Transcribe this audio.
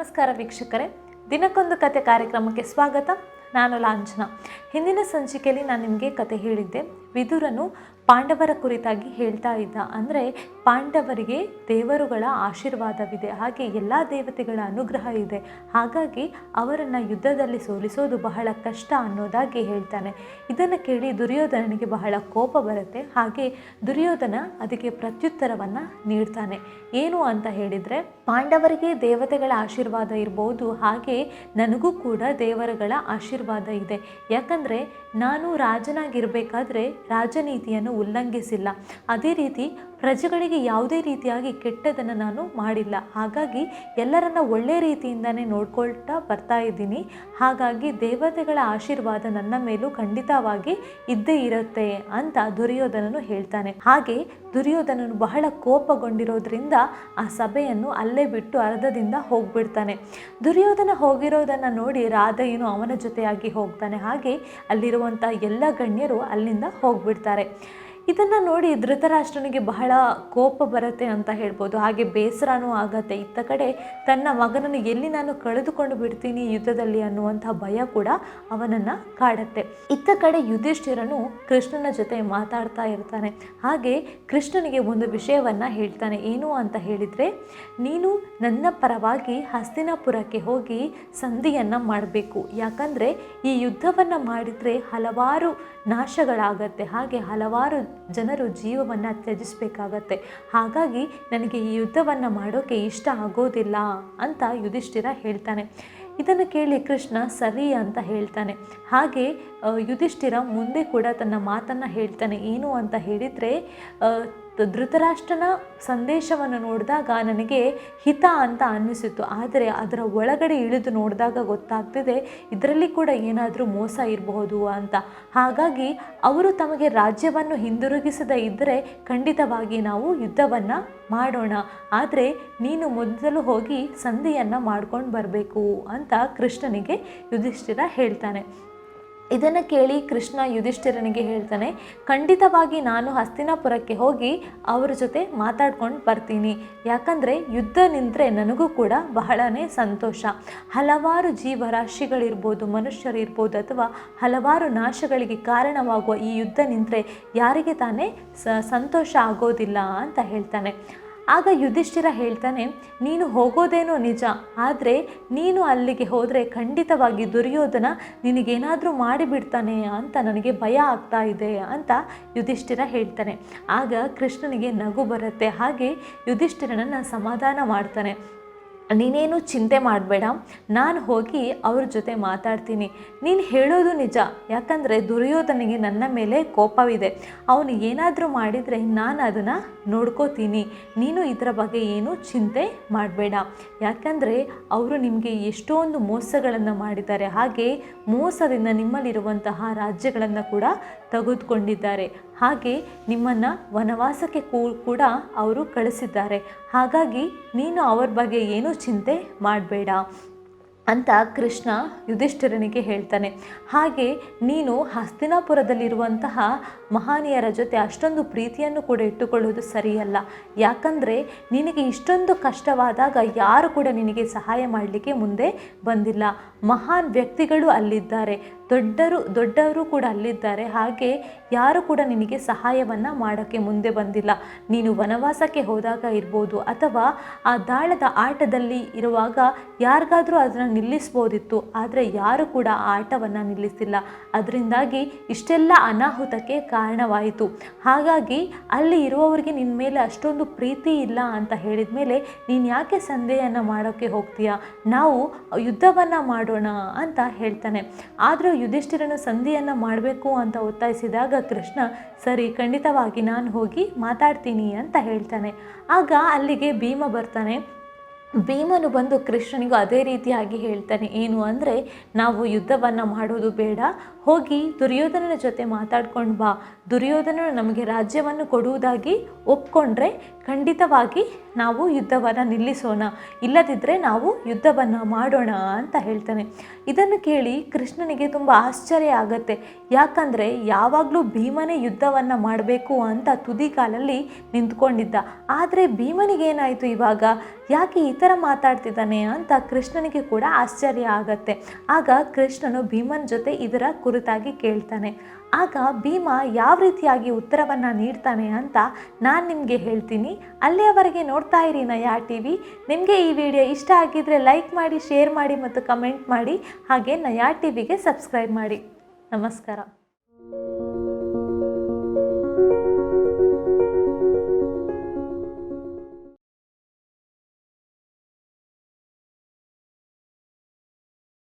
ನಮಸ್ಕಾರ ವೀಕ್ಷಕರೇ, ದಿನಕ್ಕೊಂದು ಕತೆ ಕಾರ್ಯಕ್ರಮಕ್ಕೆ ಸ್ವಾಗತ. ನಾನು ಲಾಂಛನ. ಹಿಂದಿನ ಸಂಚಿಕೆಯಲ್ಲಿ ನಾನು ನಿಮಗೆ ಕತೆ ಹೇಳಿದ್ದೆ. ವಿದುರನು ಪಾಂಡವರ ಕುರಿತಾಗಿ ಹೇಳ್ತಾ ಇದ್ದ. ಅಂದರೆ ಪಾಂಡವರಿಗೆ ದೇವರುಗಳ ಆಶೀರ್ವಾದವಿದೆ, ಹಾಗೆ ಎಲ್ಲ ದೇವತೆಗಳ ಅನುಗ್ರಹ ಇದೆ. ಹಾಗಾಗಿ ಅವರನ್ನು ಯುದ್ಧದಲ್ಲಿ ಸೋಲಿಸೋದು ಬಹಳ ಕಷ್ಟ ಅನ್ನೋದಾಗಿ ಹೇಳ್ತಾನೆ. ಇದನ್ನು ಕೇಳಿ ದುರ್ಯೋಧನನಿಗೆ ಬಹಳ ಕೋಪ ಬರುತ್ತೆ. ಹಾಗೆ ದುರ್ಯೋಧನ ಅದಕ್ಕೆ ಪ್ರತ್ಯುತ್ತರವನ್ನು ನೀಡ್ತಾನೆ. ಏನು ಅಂತ ಹೇಳಿದರೆ, ಪಾಂಡವರಿಗೆ ದೇವತೆಗಳ ಆಶೀರ್ವಾದ ಇರ್ಬೋದು, ಹಾಗೆ ನನಗೂ ಕೂಡ ದೇವರುಗಳ ಆಶೀರ್ವಾದ ಇದೆ. ಯಾಕಂದರೆ ನಾನು ರಾಜನಾಗಿರಬೇಕಾದ್ರೆ ರಾಜನೀತಿಯನ್ನು ಉಲ್ಲಂಘಿಸಿಲ್ಲ. ಅದೇ ರೀತಿ ಪ್ರಜೆಗಳಿಗೆ ಯಾವುದೇ ರೀತಿಯಾಗಿ ಕೆಟ್ಟದನ್ನು ನಾನು ಮಾಡಿಲ್ಲ. ಹಾಗಾಗಿ ಎಲ್ಲರನ್ನ ಒಳ್ಳೆಯ ರೀತಿಯಿಂದನೇ ನೋಡ್ಕೊಳ್ತಾ ಬರ್ತಾ ಇದ್ದೀನಿ. ಹಾಗಾಗಿ ದೇವತೆಗಳ ಆಶೀರ್ವಾದ ನನ್ನ ಮೇಲೂ ಖಂಡಿತವಾಗಿ ಇದ್ದೇ ಇರುತ್ತೆ ಅಂತ ದುರ್ಯೋಧನನು ಹೇಳ್ತಾನೆ. ಹಾಗೆ ದುರ್ಯೋಧನನು ಬಹಳ ಕೋಪಗೊಂಡಿರೋದ್ರಿಂದ ಆ ಸಭೆಯನ್ನು ಅಲ್ಲೇ ಬಿಟ್ಟು ಅರ್ಧದಿಂದ ಹೋಗ್ಬಿಡ್ತಾನೆ. ದುರ್ಯೋಧನ ಹೋಗಿರೋದನ್ನು ನೋಡಿ ರಾಧೆಯನು ಅವನ ಜೊತೆಯಾಗಿ ಹೋಗ್ತಾನೆ. ಹಾಗೆ ಅಲ್ಲಿರುವಂಥ ಎಲ್ಲ ಗಣ್ಯರು ಅಲ್ಲಿಂದ ಹೋಗ್ಬಿಡ್ತಾರೆ. ಇದನ್ನು ನೋಡಿ ಧೃತರಾಷ್ಟ್ರನಿಗೆ ಬಹಳ ಕೋಪ ಬರುತ್ತೆ ಅಂತ ಹೇಳ್ಬೋದು. ಹಾಗೆ ಬೇಸರನೂ ಆಗತ್ತೆ. ಇತ್ತ ಕಡೆ ತನ್ನ ಮಗನನ್ನು ಎಲ್ಲಿ ನಾನು ಕಳೆದುಕೊಂಡು ಬಿಡ್ತೀನಿ ಯುದ್ಧದಲ್ಲಿ ಅನ್ನುವಂಥ ಭಯ ಕೂಡ ಅವನನ್ನು ಕಾಡುತ್ತೆ. ಇತ್ತ ಕಡೆ ಯುಧಿಷ್ಠಿರನು ಕೃಷ್ಣನ ಜೊತೆ ಮಾತಾಡ್ತಾ ಇರ್ತಾನೆ. ಹಾಗೆ ಕೃಷ್ಣನಿಗೆ ಒಂದು ವಿಷಯವನ್ನು ಹೇಳ್ತಾನೆ. ಏನು ಅಂತ ಹೇಳಿದರೆ, ನೀನು ನನ್ನ ಪರವಾಗಿ ಹಸ್ತಿನಾಪುರಕ್ಕೆ ಹೋಗಿ ಸಂಧಿಯನ್ನು ಮಾಡಬೇಕು. ಯಾಕಂದರೆ ಈ ಯುದ್ಧವನ್ನು ಮಾಡಿದರೆ ಹಲವಾರು ನಾಶಗಳಾಗತ್ತೆ, ಹಾಗೆ ಹಲವಾರು ಜನರು ಜೀವವನ್ನು ತ್ಯಜಿಸಬೇಕಾಗತ್ತೆ. ಹಾಗಾಗಿ ನನಗೆ ಈ ಯುದ್ಧವನ್ನು ಮಾಡೋಕ್ಕೆ ಇಷ್ಟ ಆಗೋದಿಲ್ಲ ಅಂತ ಯುಧಿಷ್ಠಿರ ಹೇಳ್ತಾನೆ. ಇದನ್ನು ಕೇಳಿ ಕೃಷ್ಣ ಸರಿ ಅಂತ ಹೇಳ್ತಾನೆ. ಹಾಗೆ ಯುಧಿಷ್ಠಿರ ಮುಂದೆ ಕೂಡ ತನ್ನ ಮಾತನ್ನು ಹೇಳ್ತಾನೆ. ಏನು ಅಂತ ಹೇಳಿದರೆ, ಧೃತರಾಷ್ಟ್ರನ ಸಂದೇಶವನ್ನು ನೋಡಿದಾಗ ನನಗೆ ಹಿತ ಅಂತ ಅನ್ನಿಸಿತು. ಆದರೆ ಅದರ ಒಳಗಡೆ ಇಳಿದು ನೋಡಿದಾಗ ಗೊತ್ತಾಗ್ತಿದೆ ಇದರಲ್ಲಿ ಕೂಡ ಏನಾದರೂ ಮೋಸ ಇರಬಹುದು ಅಂತ. ಹಾಗಾಗಿ ಅವರು ತಮಗೆ ರಾಜ್ಯವನ್ನು ಹಿಂದಿರುಗಿಸದೇ ಇದ್ದರೆ ಖಂಡಿತವಾಗಿ ನಾವು ಯುದ್ಧವನ್ನು ಮಾಡೋಣ. ಆದರೆ ನೀನು ಮೊದಲು ಹೋಗಿ ಸಂಧಿಯನ್ನು ಮಾಡ್ಕೊಂಡು ಬರಬೇಕು ಅಂತ ಕೃಷ್ಣನಿಗೆ ಯುಧಿಷ್ಠಿರ ಹೇಳ್ತಾನೆ. ಇದನ್ನು ಕೇಳಿ ಕೃಷ್ಣ ಯುಧಿಷ್ಠಿರನಿಗೆ ಹೇಳ್ತಾನೆ, ಖಂಡಿತವಾಗಿ ನಾನು ಹಸ್ತಿನಾಪುರಕ್ಕೆ ಹೋಗಿ ಅವರ ಜೊತೆ ಮಾತಾಡ್ಕೊಂಡು ಬರ್ತೀನಿ. ಯಾಕಂದರೆ ಯುದ್ಧ ನಿಂತರೆ ನನಗೂ ಕೂಡ ಬಹಳನೇ ಸಂತೋಷ. ಹಲವಾರು ಜೀವರಾಶಿಗಳಿರ್ಬೋದು, ಮನುಷ್ಯರಿರ್ಬೋದು, ಅಥವಾ ಹಲವಾರು ನಾಶಗಳಿಗೆ ಕಾರಣವಾಗುವ ಈ ಯುದ್ಧ ನಿಂತರೆ ಯಾರಿಗೆ ತಾನೇ ಸಂತೋಷ ಆಗೋದಿಲ್ಲ ಅಂತ ಹೇಳ್ತಾನೆ. ಆಗ ಯುಧಿಷ್ಠಿರ ಹೇಳ್ತಾನೆ, ನೀನು ಹೋಗೋದೇನೋ ನಿಜ, ಆದರೆ ನೀನು ಅಲ್ಲಿಗೆ ಹೋದರೆ ಖಂಡಿತವಾಗಿ ದುರ್ಯೋಧನ ನಿನಗೇನಾದರೂ ಮಾಡಿಬಿಡ್ತಾನೆ ಅಂತ ನನಗೆ ಭಯ ಆಗ್ತಾ ಇದೆ ಅಂತ ಯುಧಿಷ್ಠಿರ ಹೇಳ್ತಾನೆ. ಆಗ ಕೃಷ್ಣನಿಗೆ ನಗು ಬರುತ್ತೆ. ಹಾಗೆ ಯುಧಿಷ್ಠಿರನನ್ನು ಸಮಾಧಾನ ಮಾಡ್ತಾನೆ. ನೀನೇನು ಚಿಂತೆ ಮಾಡಬೇಡ, ನಾನು ಹೋಗಿ ಅವ್ರ ಜೊತೆ ಮಾತಾಡ್ತೀನಿ. ನೀನು ಹೇಳೋದು ನಿಜ. ಯಾಕಂದರೆ ದುರ್ಯೋಧನಿಗೆ ನನ್ನ ಮೇಲೆ ಕೋಪವಿದೆ. ಅವನು ಏನಾದರೂ ಮಾಡಿದರೆ ನಾನು ಅದನ್ನು ನೋಡ್ಕೋತೀನಿ. ನೀನು ಇದರ ಬಗ್ಗೆ ಏನು ಚಿಂತೆ ಮಾಡಬೇಡ. ಯಾಕಂದರೆ ಅವರು ನಿಮಗೆ ಎಷ್ಟೊಂದು ಮೋಸಗಳನ್ನು ಮಾಡಿದ್ದಾರೆ. ಹಾಗೆ ಮೋಸದಿಂದ ನಿಮ್ಮಲ್ಲಿರುವಂತಹ ರಾಜ್ಯಗಳನ್ನು ಕೂಡ ತೆಗೆದುಕೊಂಡಿದ್ದಾರೆ. ಹಾಗೆ ನಿಮ್ಮನ್ನು ವನವಾಸಕ್ಕೆ ಕೂಡ ಅವರು ಕಳಿಸಿದ್ದಾರೆ. ಹಾಗಾಗಿ ನೀನು ಅವ್ರ ಬಗ್ಗೆ ಏನೂ ಚಿಂತೆ ಮಾಡಬೇಡ ಅಂತ ಕೃಷ್ಣ ಯುಧಿಷ್ಠಿರನಿಗೆ ಹೇಳ್ತಾನೆ. ಹಾಗೆ ನೀನು ಹಸ್ತಿನಾಪುರದಲ್ಲಿರುವಂತಹ ಮಹನೀಯರ ಜೊತೆ ಅಷ್ಟೊಂದು ಪ್ರೀತಿಯನ್ನು ಕೂಡ ಇಟ್ಟುಕೊಳ್ಳೋದು ಸರಿಯಲ್ಲ. ಯಾಕಂದರೆ ನಿನಗೆ ಇಷ್ಟೊಂದು ಕಷ್ಟವಾದಾಗ ಯಾರು ಕೂಡ ನಿನಗೆ ಸಹಾಯ ಮಾಡಲಿಕ್ಕೆ ಮುಂದೆ ಬಂದಿಲ್ಲ. ಮಹಾನ್ ವ್ಯಕ್ತಿಗಳು ಅಲ್ಲಿದ್ದಾರೆ, ದೊಡ್ಡವರು ಕೂಡ ಅಲ್ಲಿದ್ದಾರೆ. ಹಾಗೆ ಯಾರು ಕೂಡ ನಿನಗೆ ಸಹಾಯವನ್ನು ಮಾಡೋಕ್ಕೆ ಮುಂದೆ ಬಂದಿಲ್ಲ. ನೀನು ವನವಾಸಕ್ಕೆ ಹೋದಾಗ ಇರ್ಬೋದು, ಅಥವಾ ಆ ದಾಳದ ಆಟದಲ್ಲಿ ಇರುವಾಗ ಯಾರಿಗಾದರೂ ಅದನ್ನು ನಿಲ್ಲಿಸ್ಬೋದಿತ್ತು. ಆದರೆ ಯಾರು ಕೂಡ ಆ ಆಟವನ್ನು ನಿಲ್ಲಿಸಿಲ್ಲ. ಅದರಿಂದಾಗಿ ಇಷ್ಟೆಲ್ಲ ಅನಾಹುತಕ್ಕೆ ಕಾರಣವಾಯಿತು. ಹಾಗಾಗಿ ಅಲ್ಲಿ ಇರುವವರಿಗೆ ನಿನ್ನ ಮೇಲೆ ಅಷ್ಟೊಂದು ಪ್ರೀತಿ ಇಲ್ಲ ಅಂತ ಹೇಳಿದ ಮೇಲೆ ನೀನು ಯಾಕೆ ಸಂಧಿಯನ್ನು ಮಾಡೋಕ್ಕೆ ಹೋಗ್ತೀಯಾ? ನಾವು ಯುದ್ಧವನ್ನು ಮಾಡೋಣ ಅಂತ ಹೇಳ್ತಾನೆ. ಆದರೂ ಯುಧಿಷ್ಠಿರನು ಸಂಧಿಯನ್ನು ಮಾಡಬೇಕು ಅಂತ ಒತ್ತಾಯಿಸಿದಾಗ ಕೃಷ್ಣ ಸರಿ, ಖಂಡಿತವಾಗಿ ನಾನು ಹೋಗಿ ಮಾತಾಡ್ತೀನಿ ಅಂತ ಹೇಳ್ತಾನೆ. ಆಗ ಅಲ್ಲಿಗೆ ಭೀಮ ಬರ್ತಾನೆ. ಭೀಮನು ಬಂದು ಕೃಷ್ಣನಿಗೂ ಅದೇ ರೀತಿಯಾಗಿ ಹೇಳ್ತಾನೆ. ಏನು ಅಂದರೆ, ನಾವು ಯುದ್ಧವನ್ನು ಮಾಡೋದು ಬೇಡ, ಹೋಗಿ ದುರ್ಯೋಧನನ ಜೊತೆ ಮಾತಾಡ್ಕೊಂಡು ಬಾ. ದುರ್ಯೋಧನನು ನಮಗೆ ರಾಜ್ಯವನ್ನು ಕೊಡುವುದಾಗಿ ಒಪ್ಕೊಂಡ್ರೆ ಖಂಡಿತವಾಗಿ ನಾವು ಯುದ್ಧವನ್ನು ನಿಲ್ಲಿಸೋಣ, ಇಲ್ಲದಿದ್ದರೆ ನಾವು ಯುದ್ಧವನ್ನು ಮಾಡೋಣ ಅಂತ ಹೇಳ್ತಾನೆ. ಇದನ್ನು ಕೇಳಿ ಕೃಷ್ಣನಿಗೆ ತುಂಬ ಆಶ್ಚರ್ಯ ಆಗತ್ತೆ. ಯಾಕಂದರೆ ಯಾವಾಗಲೂ ಭೀಮನೇ ಯುದ್ಧವನ್ನು ಮಾಡಬೇಕು ಅಂತ ತುದಿ ಕಾಲಲ್ಲಿ ನಿಂತ್ಕೊಂಡಿದ್ದ. ಆದರೆ ಭೀಮನಿಗೇನಾಯಿತು ಇವಾಗ? ಯಾಕೆ ಈ ಥರ ಮಾತಾಡ್ತಿದ್ದಾನೆ ಅಂತ ಕೃಷ್ಣನಿಗೆ ಕೂಡ ಆಶ್ಚರ್ಯ ಆಗತ್ತೆ. ಆಗ ಕೃಷ್ಣನು ಭೀಮನ ಜೊತೆ ಇದರ ಕುರಿತಾಗಿ ಕೇಳ್ತಾನೆ. ಆಗ ಭೀಮ ಯಾವ ರೀತಿಯಾಗಿ ಉತ್ತರವನ್ನು ನೀಡ್ತಾನೆ ಅಂತ ನಾನು ನಿಮಗೆ ಹೇಳ್ತೀನಿ. ಅಲ್ಲಿಯವರೆಗೆ ನೋಡ್ತಾ ಇರಿ ನಯಾ ಟಿವಿ. ನಿಮಗೆ ಈ ವಿಡಿಯೋ ಇಷ್ಟ ಆಗಿದ್ದರೆ ಲೈಕ್ ಮಾಡಿ, ಶೇರ್ ಮಾಡಿ ಮತ್ತು ಕಮೆಂಟ್ ಮಾಡಿ. ಹಾಗೆ ನಯಾ ಟಿವಿಗೆ ಸಬ್ಸ್ಕ್ರೈಬ್ ಮಾಡಿ. ನಮಸ್ಕಾರ.